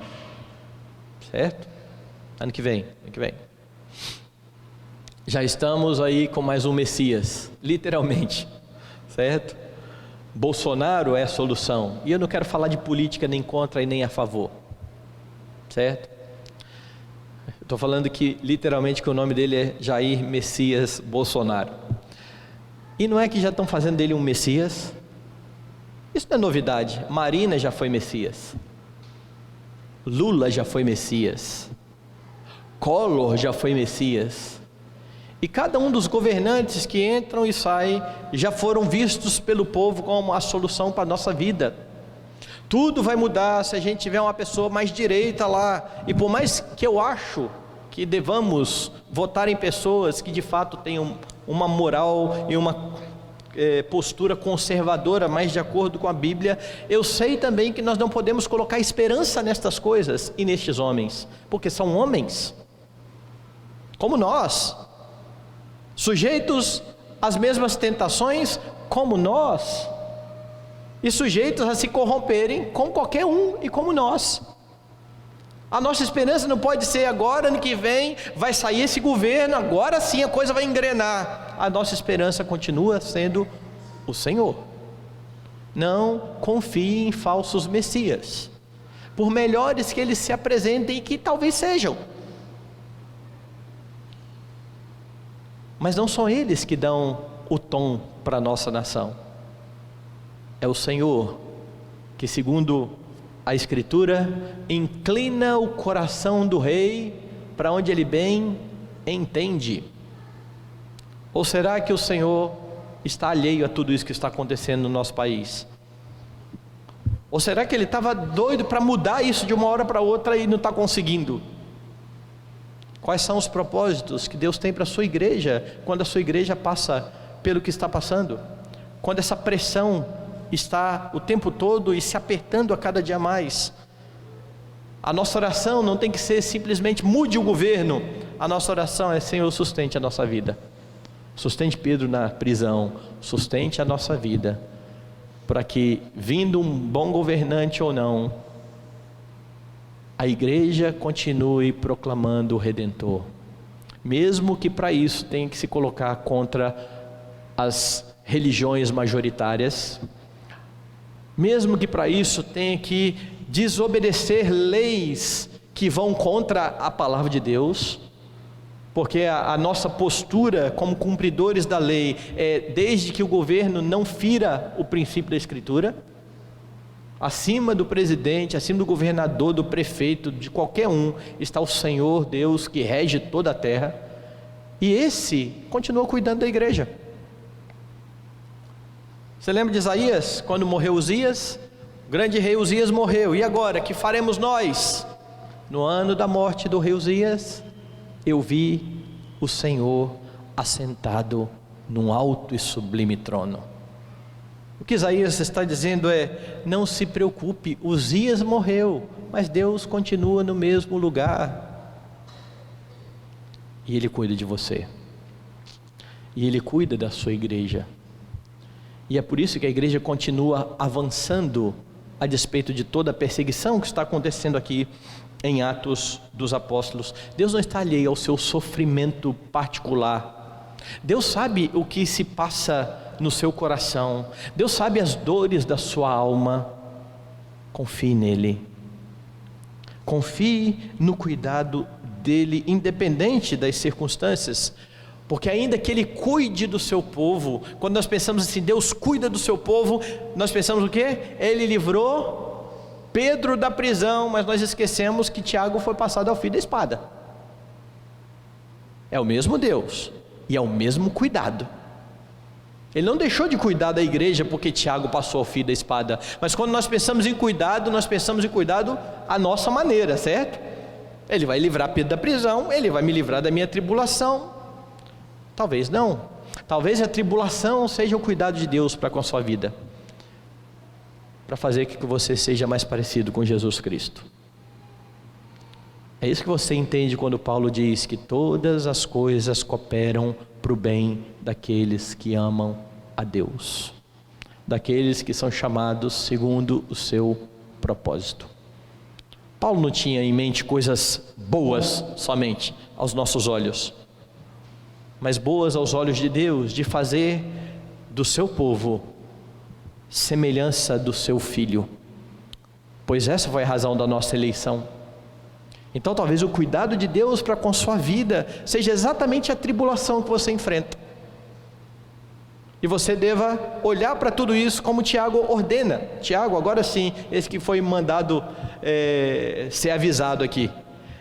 certo? Ano que vem. Já estamos aí com mais um Messias, literalmente, certo? Bolsonaro é a solução, e eu não quero falar de política nem contra e nem a favor, certo? Estou falando que literalmente que o nome dele é Jair Messias Bolsonaro, e não é que já estão fazendo dele um Messias? Isso não é novidade. Marina já foi Messias, Lula já foi Messias, Collor já foi Messias, e cada um dos governantes que entram e saem já foram vistos pelo povo como a solução para a nossa vida. Tudo vai mudar se a gente tiver uma pessoa mais direita lá, e por mais que eu acho que devamos votar em pessoas que de fato tenham uma moral e uma postura conservadora, mais de acordo com a Bíblia, eu sei também que nós não podemos colocar esperança nestas coisas e nestes homens, porque são homens como nós, sujeitos às mesmas tentações como nós, e sujeitos a se corromperem como qualquer um e como nós. A nossa esperança não pode ser agora, ano que vem vai sair esse governo, agora sim a coisa vai engrenar. A nossa esperança continua sendo o Senhor. Não confie em falsos messias, por melhores que eles se apresentem e que talvez sejam, mas não são eles que dão o tom para a nossa nação. É o Senhor que, segundo a Escritura, inclina o coração do rei para onde ele bem entende. Ou será que o Senhor está alheio a tudo isso que está acontecendo no nosso país? Ou será que ele estava doido para mudar isso de uma hora para outra e não está conseguindo? Quais são os propósitos que Deus tem para a sua igreja, quando a sua igreja passa pelo que está passando? Quando essa pressão está o tempo todo e se apertando a cada dia mais? A nossa oração não tem que ser simplesmente mude o governo. A nossa oração é: Senhor, sustente a nossa vida, sustente Pedro na prisão, sustente a nossa vida, para que, vindo um bom governante ou não, a igreja continue proclamando o Redentor, mesmo que para isso tenha que se colocar contra as religiões majoritárias, mesmo que para isso tenha que desobedecer leis que vão contra a palavra de Deus, porque a nossa postura como cumpridores da lei é, desde que o governo não fira o princípio da Escritura, acima do presidente, acima do governador, do prefeito, de qualquer um, está o Senhor Deus que rege toda a terra, e esse continua cuidando da igreja. Você lembra de Isaías, quando morreu Uzias? O grande rei Uzias morreu, e agora, que faremos nós? No ano da morte do rei Uzias, eu vi o Senhor assentado num alto e sublime trono. O que Isaías está dizendo é: não se preocupe, Uzias morreu, mas Deus continua no mesmo lugar, e Ele cuida de você, e Ele cuida da sua igreja, e é por isso que a igreja continua avançando, a despeito de toda a perseguição que está acontecendo aqui em Atos dos Apóstolos. Deus não está alheio ao seu sofrimento particular. Deus sabe o que se passa no seu coração. Deus sabe as dores da sua alma. Confie nele. Confie no cuidado dele, independente das circunstâncias. Porque ainda que Ele cuide do seu povo, quando nós pensamos assim, Deus cuida do seu povo, nós pensamos o quê? Ele livrou Pedro da prisão, mas nós esquecemos que Tiago foi passado ao fio da espada. É o mesmo Deus, e é o mesmo cuidado. Ele não deixou de cuidar da igreja porque Tiago passou ao fio da espada, mas quando nós pensamos em cuidado, nós pensamos em cuidado à nossa maneira, certo? Ele vai livrar Pedro da prisão, Ele vai me livrar da minha tribulação. Talvez não, talvez a tribulação seja o cuidado de Deus para com a sua vida, para fazer com que você seja mais parecido com Jesus Cristo. É isso que você entende quando Paulo diz que todas as coisas cooperam para o bem daqueles que amam a Deus, daqueles que são chamados segundo o seu propósito. Paulo não tinha em mente coisas boas somente aos nossos olhos, mas boas aos olhos de Deus, de fazer do seu povo semelhança do seu Filho, pois essa foi a razão da nossa eleição. Então talvez o cuidado de Deus para com sua vida seja exatamente a tribulação que você enfrenta, e você deva olhar para tudo isso como Tiago ordena. Tiago, agora sim, esse que foi mandado ser avisado aqui: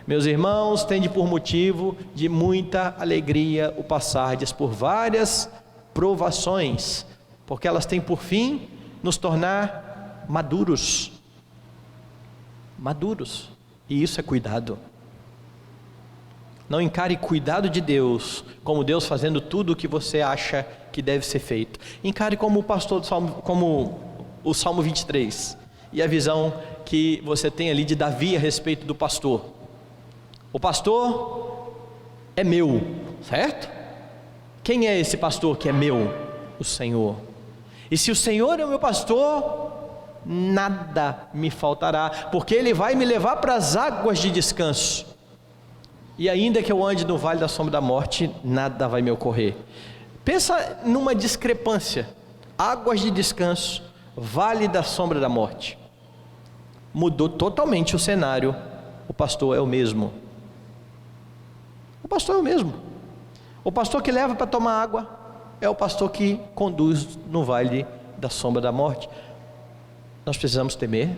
meus irmãos, tende por motivo de muita alegria o passardes por várias provações, porque elas têm por fim nos tornar maduros, e isso é cuidado. Não encare cuidado de Deus como Deus fazendo tudo o que você acha que deve ser feito. Encare como como o Salmo 23, e a visão que você tem ali de Davi a respeito do pastor. O pastor é meu, certo? Quem é esse pastor que é meu? O Senhor. E se o Senhor é o meu pastor, nada me faltará, porque Ele vai me levar para as águas de descanso. E ainda que eu ande no vale da sombra da morte, nada vai me ocorrer. Pensa numa discrepância: águas de descanso, vale da sombra da morte. Mudou totalmente o cenário. O pastor é o mesmo. O pastor é o mesmo. O pastor que leva para tomar água é o pastor que conduz no vale da sombra da morte. Nós precisamos temer,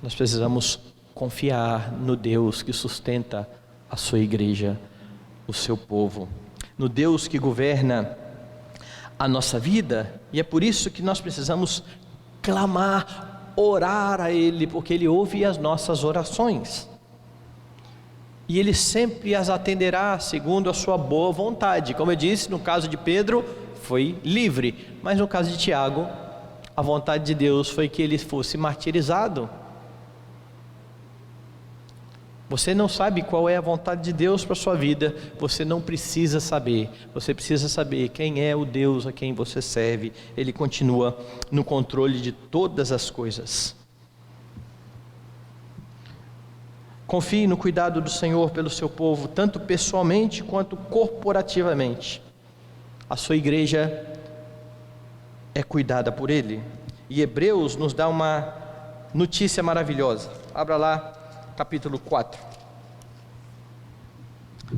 nós precisamos confiar no Deus que sustenta a sua igreja, o seu povo, no Deus que governa a nossa vida, e é por isso que nós precisamos clamar, orar a Ele, porque Ele ouve as nossas orações, e Ele sempre as atenderá segundo a sua boa vontade. Como eu disse, no caso de Pedro foi livre, mas no caso de Tiago, a vontade de Deus foi que ele fosse martirizado. Você não sabe qual é a vontade de Deus para a sua vida, você não precisa saber. Você precisa saber quem é o Deus a quem você serve. Ele continua no controle de todas as coisas. Confie no cuidado do Senhor pelo seu povo, tanto pessoalmente quanto corporativamente. A sua igreja é cuidada por Ele. E Hebreus nos dá uma notícia maravilhosa. Abra lá, capítulo 4,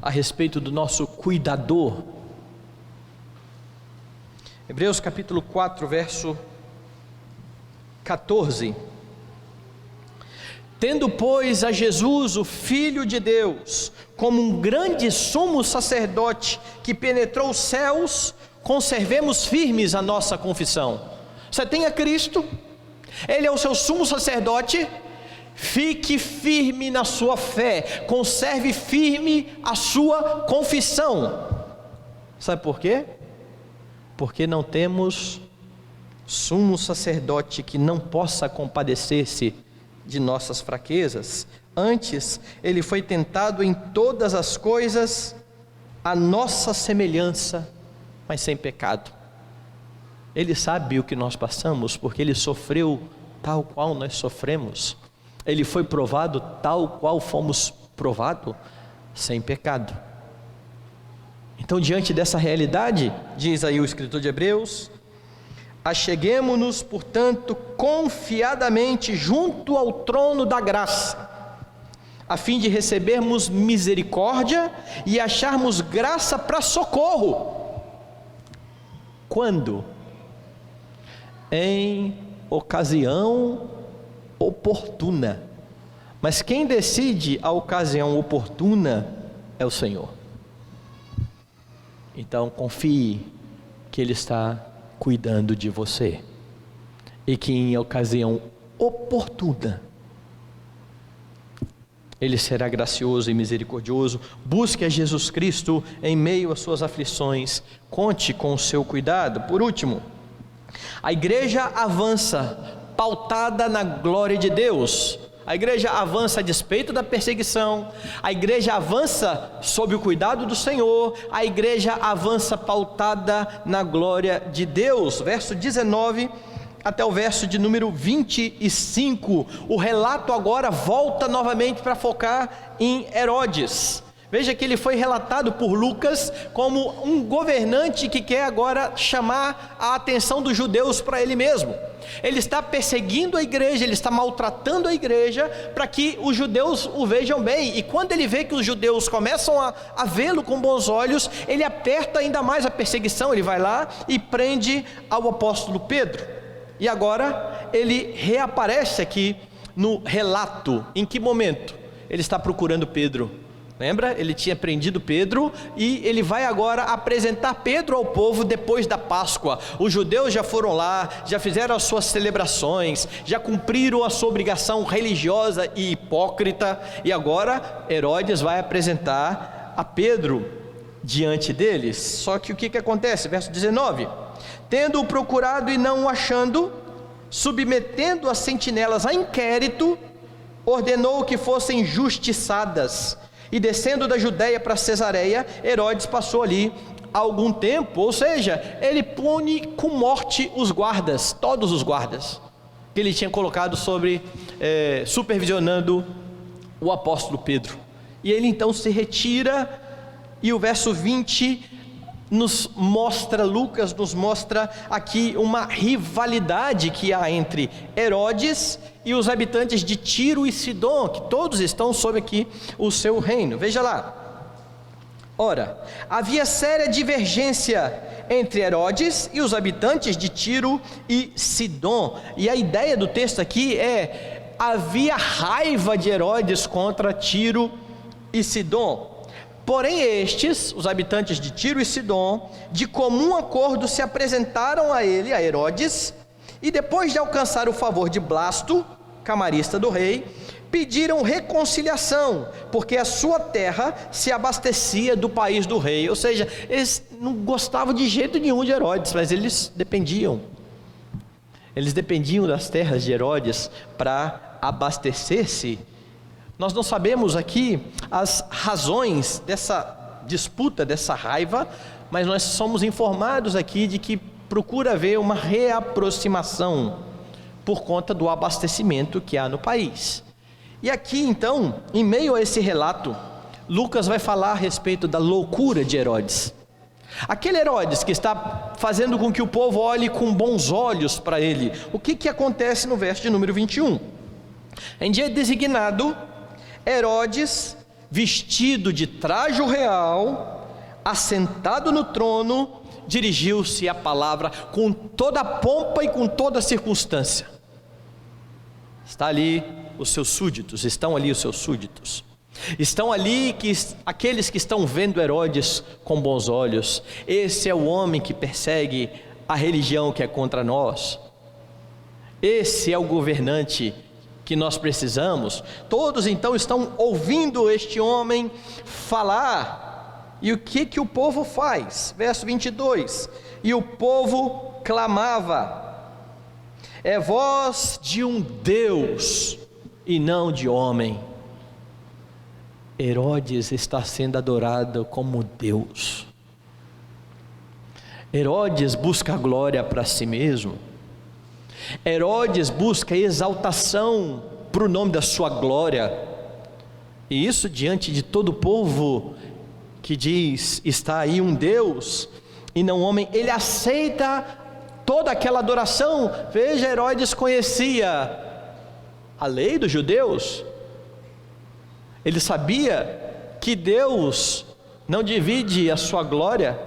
a respeito do nosso cuidador. Hebreus capítulo 4, verso 14. Tendo, pois, a Jesus, o Filho de Deus, como um grande sumo sacerdote que penetrou os céus, conservemos firmes a nossa confissão. Você tem a Cristo, Ele é o seu sumo sacerdote. Fique firme na sua fé, conserve firme a sua confissão. Sabe por quê? Porque não temos sumo sacerdote que não possa compadecer-se de nossas fraquezas. Antes, ele foi tentado em todas as coisas à nossa semelhança, mas sem pecado. Ele sabe o que nós passamos, porque ele sofreu tal qual nós sofremos. Ele foi provado tal qual fomos provados, sem pecado. Então, diante dessa realidade, diz aí o escritor de Hebreus: acheguemo-nos, portanto, confiadamente junto ao trono da graça, a fim de recebermos misericórdia e acharmos graça para socorro. Quando? Em ocasião oportuna. Mas quem decide a ocasião oportuna é o Senhor. Então confie que Ele está cuidando de você, e que em ocasião oportuna Ele será gracioso e misericordioso. Busque a Jesus Cristo em meio às suas aflições, conte com o seu cuidado. Por último, a igreja avança pautada na glória de Deus. A igreja avança a despeito da perseguição, a igreja avança sob o cuidado do Senhor, a igreja avança pautada na glória de Deus. Verso 19 até o verso de número 25, o relato agora volta novamente para focar em Herodes. Veja que ele foi relatado por Lucas como um governante que quer agora chamar a atenção dos judeus para ele mesmo. Ele está perseguindo a igreja, ele está maltratando a igreja para que os judeus o vejam bem. E quando ele vê que os judeus começam a vê-lo com bons olhos, ele aperta ainda mais a perseguição. Ele vai lá e prende ao apóstolo Pedro. E agora ele reaparece aqui no relato. Em que momento? Ele está procurando Pedro. Lembra? Ele tinha prendido Pedro e ele vai agora apresentar Pedro ao povo depois da Páscoa. Os judeus já foram lá, já fizeram as suas celebrações, já cumpriram a sua obrigação religiosa e hipócrita, e agora Herodes vai apresentar a Pedro diante deles. Só que o que acontece? Verso 19: tendo-o procurado e não o achando, submetendo as sentinelas a inquérito, ordenou que fossem justiçadas. E descendo da Judéia para Cesareia, Herodes passou ali algum tempo, ou seja, ele pune com morte os guardas, todos os guardas, que ele tinha colocado supervisionando o apóstolo Pedro. E ele então se retira, e o verso 20 Lucas nos mostra aqui uma rivalidade que há entre Herodes e os habitantes de Tiro e Sidom, que todos estão sob aqui o seu reino. Veja lá. Ora, havia séria divergência entre Herodes e os habitantes de Tiro e Sidom. E a ideia do texto aqui havia raiva de Herodes contra Tiro e Sidom. Porém estes, os habitantes de Tiro e Sidom, de comum acordo se apresentaram a Herodes, e depois de alcançar o favor de Blasto, camarista do rei, pediram reconciliação, porque a sua terra se abastecia do país do rei. Ou seja, eles não gostavam de jeito nenhum de Herodes, mas eles dependiam das terras de Herodes para abastecer-se. Nós não sabemos aqui as razões dessa disputa, dessa raiva, mas nós somos informados aqui de que procura haver uma reaproximação por conta do abastecimento que há no país. E aqui então, em meio a esse relato, Lucas vai falar a respeito da loucura de Herodes. Aquele Herodes que está fazendo com que o povo olhe com bons olhos para ele. O que acontece no verso de número 21? Em dia designado, Herodes, vestido de trajo real, assentado no trono, dirigiu-se à palavra com toda a pompa e com toda a circunstância. Estão ali os seus súditos. Estão ali aqueles que estão vendo Herodes com bons olhos. Esse é o homem que persegue a religião que é contra nós. Esse é o governante que nós precisamos. Todos então estão ouvindo este homem falar, E o que o povo faz? Verso 22: e o povo clamava: é voz de um Deus e não de homem. Herodes está sendo adorado como Deus. Herodes busca glória para si mesmo. Herodes busca exaltação para o nome da sua glória. E isso diante de todo o povo que diz: está aí um Deus e não homem. Ele aceita toda aquela adoração. Veja, Herodes conhecia a lei dos judeus. Ele sabia que Deus não divide a sua glória,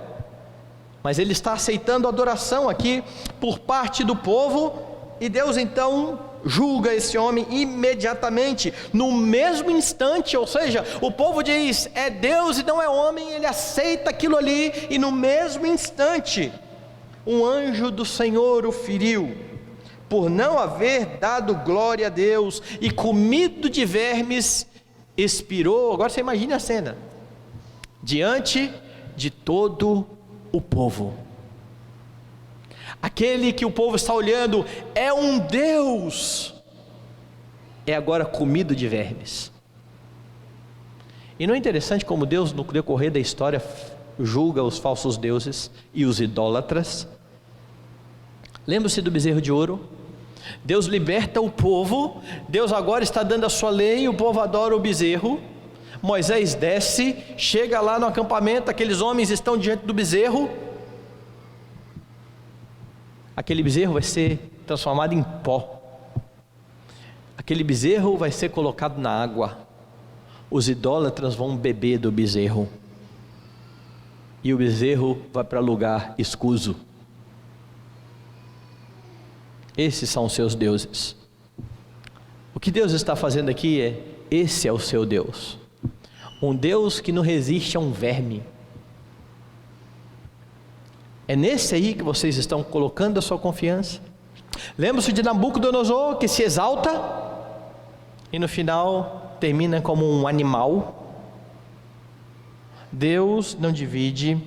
mas ele está aceitando a adoração aqui por parte do povo, e Deus então julga esse homem imediatamente, no mesmo instante. Ou seja, o povo diz: é Deus e não é homem. Ele aceita aquilo ali, e no mesmo instante um anjo do Senhor o feriu, por não haver dado glória a Deus, e comido de vermes expirou. Agora você imagina a cena, diante de todo o povo. Aquele que o povo está olhando é um Deus, é agora comido de vermes. E não é interessante como Deus, no decorrer da história, julga os falsos deuses e os idólatras? Lembra-se do bezerro de ouro? Deus liberta o povo, Deus agora está dando a sua lei, o povo adora o bezerro. Moisés desce, chega lá no acampamento, aqueles homens estão diante do bezerro. Aquele bezerro vai ser transformado em pó, aquele bezerro vai ser colocado na água, os idólatras vão beber do bezerro, e o bezerro vai para lugar escuso. Esses são os seus deuses. O que Deus está fazendo aqui é: esse é o seu Deus, um Deus que não resiste a um verme. É nesse aí que vocês estão colocando a sua confiança. Lembra-se de Nabucodonosor, que se exalta e no final termina como um animal. Deus não divide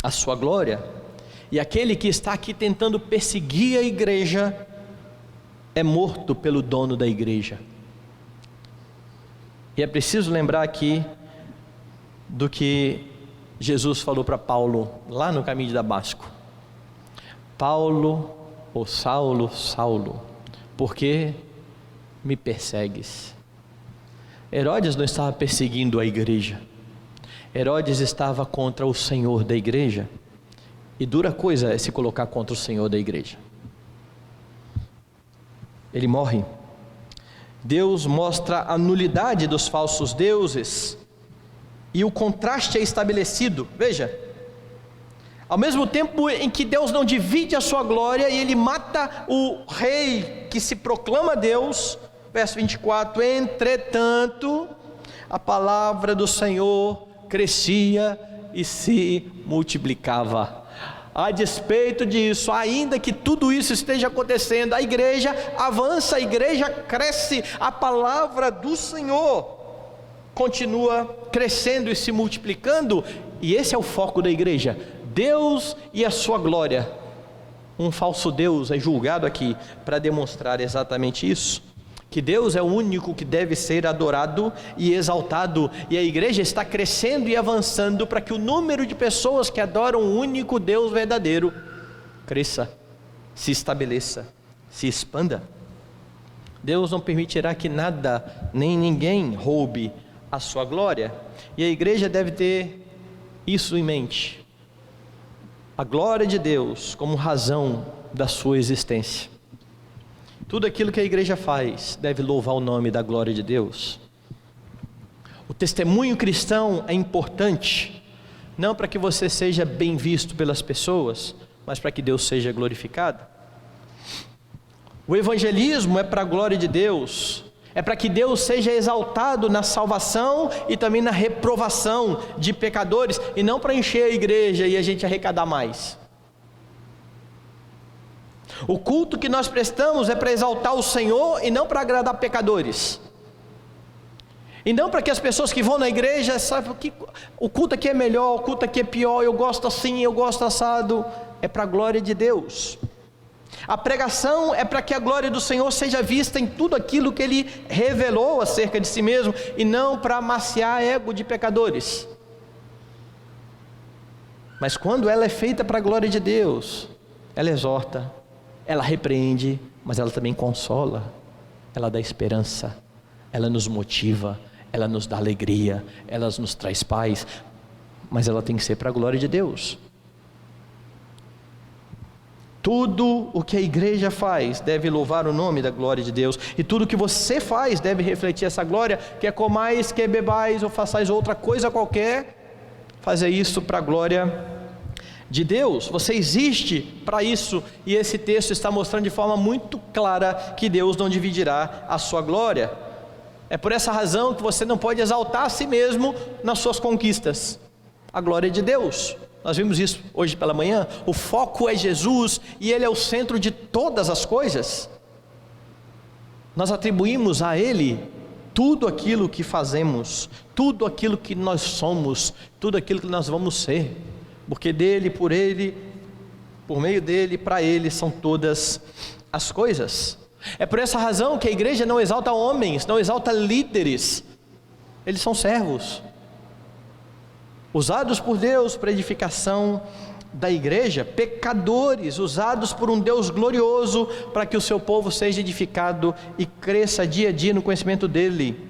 a sua glória. E aquele que está aqui tentando perseguir a igreja é morto pelo dono da igreja. E é preciso lembrar aqui do que Jesus falou para Paulo lá no caminho de Damasco: Paulo, ou Saulo, Saulo, por que me persegues? Herodes não estava perseguindo a igreja, Herodes estava contra o Senhor da igreja. E dura coisa é se colocar contra o Senhor da igreja. Ele morre. Deus mostra a nulidade dos falsos deuses, e o contraste é estabelecido. Veja, ao mesmo tempo em que Deus não divide a sua glória, e ele mata o rei que se proclama Deus, verso 24: entretanto, a palavra do Senhor crescia e se multiplicava. A despeito disso, ainda que tudo isso esteja acontecendo, a igreja avança, a igreja cresce, a palavra do Senhor continua crescendo e se multiplicando, e esse é o foco da igreja: Deus e a sua glória. Um falso Deus é julgado aqui para demonstrar exatamente isso, que Deus é o único que deve ser adorado e exaltado, e a igreja está crescendo e avançando para que o número de pessoas que adoram o único Deus verdadeiro cresça, se estabeleça, se expanda. Deus não permitirá que nada nem ninguém roube a sua glória, e a igreja deve ter isso em mente: a glória de Deus como razão da sua existência. Tudo aquilo que a igreja faz deve louvar o nome da glória de Deus. O testemunho cristão é importante, não para que você seja bem visto pelas pessoas, mas para que Deus seja glorificado. O evangelismo é para a glória de Deus, é para que Deus seja exaltado na salvação e também na reprovação de pecadores, e não para encher a igreja e a gente arrecadar mais. O culto que nós prestamos é para exaltar o Senhor e não para agradar pecadores. E não para que as pessoas que vão na igreja saibam que o culto aqui é melhor, o culto aqui é pior, eu gosto assim, eu gosto assado. É para a glória de Deus. A pregação é para que a glória do Senhor seja vista em tudo aquilo que Ele revelou acerca de si mesmo, e não para amaciar ego de pecadores. Mas quando ela é feita para a glória de Deus, ela exorta, ela repreende, mas ela também consola, ela dá esperança, ela nos motiva, ela nos dá alegria, ela nos traz paz, mas ela tem que ser para a glória de Deus. Tudo o que a igreja faz deve louvar o nome da glória de Deus, e tudo o que você faz deve refletir essa glória. Quer comais, quer bebais ou façais outra coisa qualquer, fazer isso para a glória de Deus. Você existe para isso, e esse texto está mostrando de forma muito clara que Deus não dividirá a sua glória. É por essa razão que você não pode exaltar a si mesmo nas suas conquistas. A glória é de Deus. Nós vimos isso hoje pela manhã. O foco é Jesus, e Ele é o centro de todas as coisas. Nós atribuímos a Ele tudo aquilo que fazemos, tudo aquilo que nós somos, tudo aquilo que nós vamos ser, porque dele, por Ele, por meio dele, para Ele são todas as coisas. É por essa razão que a igreja não exalta homens, não exalta líderes. Eles são servos, usados por Deus para edificação da igreja, pecadores, usados por um Deus glorioso para que o seu povo seja edificado e cresça dia a dia no conhecimento dele.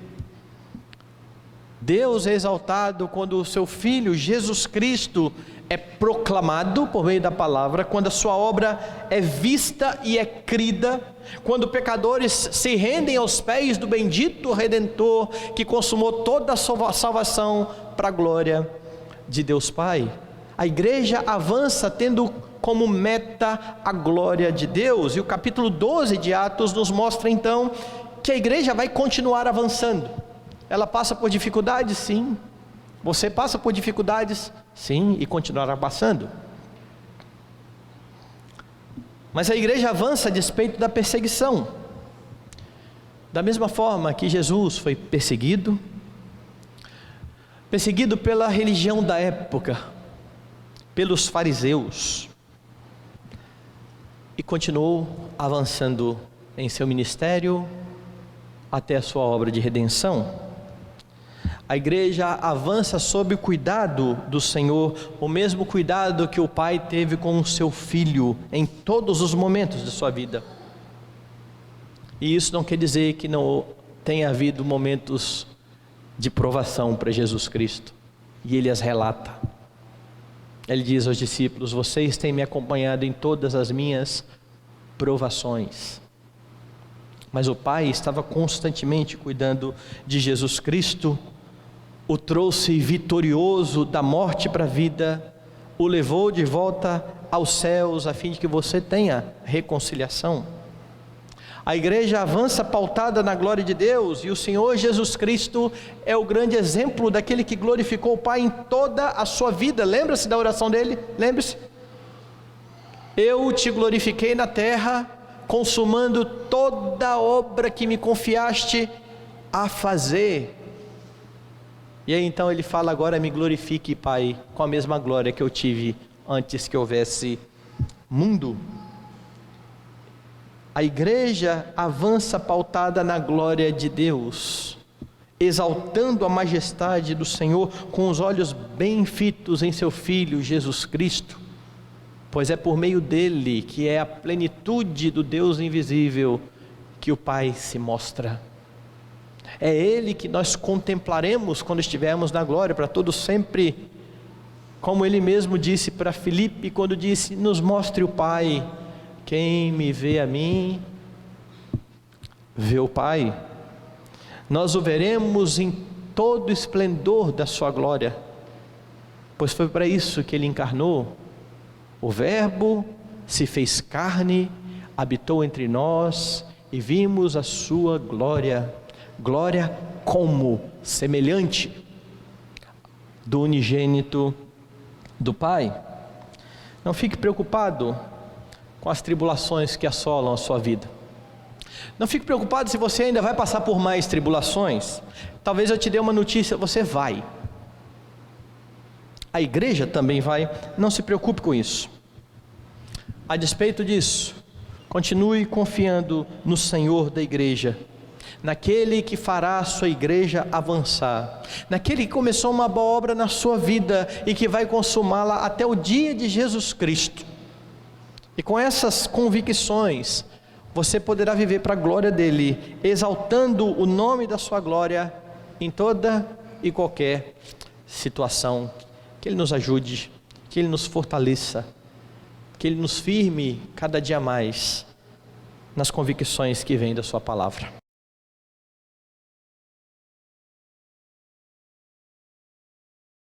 Deus é exaltado quando o seu Filho Jesus Cristo é proclamado por meio da palavra, quando a sua obra é vista e é crida, quando pecadores se rendem aos pés do bendito Redentor que consumou toda a salvação para a glória de Deus Pai. A igreja avança tendo como meta a glória de Deus, e o capítulo 12 de Atos nos mostra então que a igreja vai continuar avançando. Ela passa por dificuldades, sim. Você passa por dificuldades, sim, e continuará passando. Mas a igreja avança a despeito da perseguição. Da mesma forma que Jesus foi perseguido pela religião da época, pelos fariseus, e continuou avançando em seu ministério até a sua obra de redenção. A igreja avança sob o cuidado do Senhor, o mesmo cuidado que o Pai teve com o seu Filho em todos os momentos de sua vida. E isso não quer dizer que não tenha havido momentos de provação para Jesus Cristo, e Ele as relata. Ele diz aos discípulos: vocês têm me acompanhado em todas as minhas provações. Mas o Pai estava constantemente cuidando de Jesus Cristo, o trouxe vitorioso da morte para a vida, o levou de volta aos céus, a fim de que você tenha reconciliação. A igreja avança pautada na glória de Deus, e o Senhor Jesus Cristo é o grande exemplo daquele que glorificou o Pai em toda a sua vida. Lembra-se da oração dele? Lembre-se: eu te glorifiquei na terra, consumando toda a obra que me confiaste a fazer. E aí então ele fala: agora me glorifique, Pai, com a mesma glória que eu tive antes que houvesse mundo. A igreja avança pautada na glória de Deus, exaltando a majestade do Senhor, com os olhos bem fitos em seu Filho Jesus Cristo, pois é por meio dele, que é a plenitude do Deus invisível, que o Pai se mostra. É Ele que nós contemplaremos quando estivermos na glória para todo sempre, como Ele mesmo disse para Filipe, quando disse: nos mostre o Pai. Quem me vê a mim, vê o Pai. Nós o veremos em todo o esplendor da sua glória, pois foi para isso que Ele encarnou. O Verbo se fez carne, habitou entre nós, e vimos a sua glória. Glória como semelhante do unigênito do Pai. Não fique preocupado com as tribulações que assolam a sua vida. Não fique preocupado se você ainda vai passar por mais tribulações. Talvez eu te dê uma notícia, você vai. A igreja também vai, não se preocupe com isso. A despeito disso, continue confiando no Senhor da igreja, naquele que fará a sua igreja avançar, naquele que começou uma boa obra na sua vida e que vai consumá-la até o dia de Jesus Cristo. E com essas convicções, você poderá viver para a glória dele, exaltando o nome da sua glória em toda e qualquer situação. Que ele nos ajude, que ele nos fortaleça, que ele nos firme cada dia mais nas convicções que vêm da sua palavra.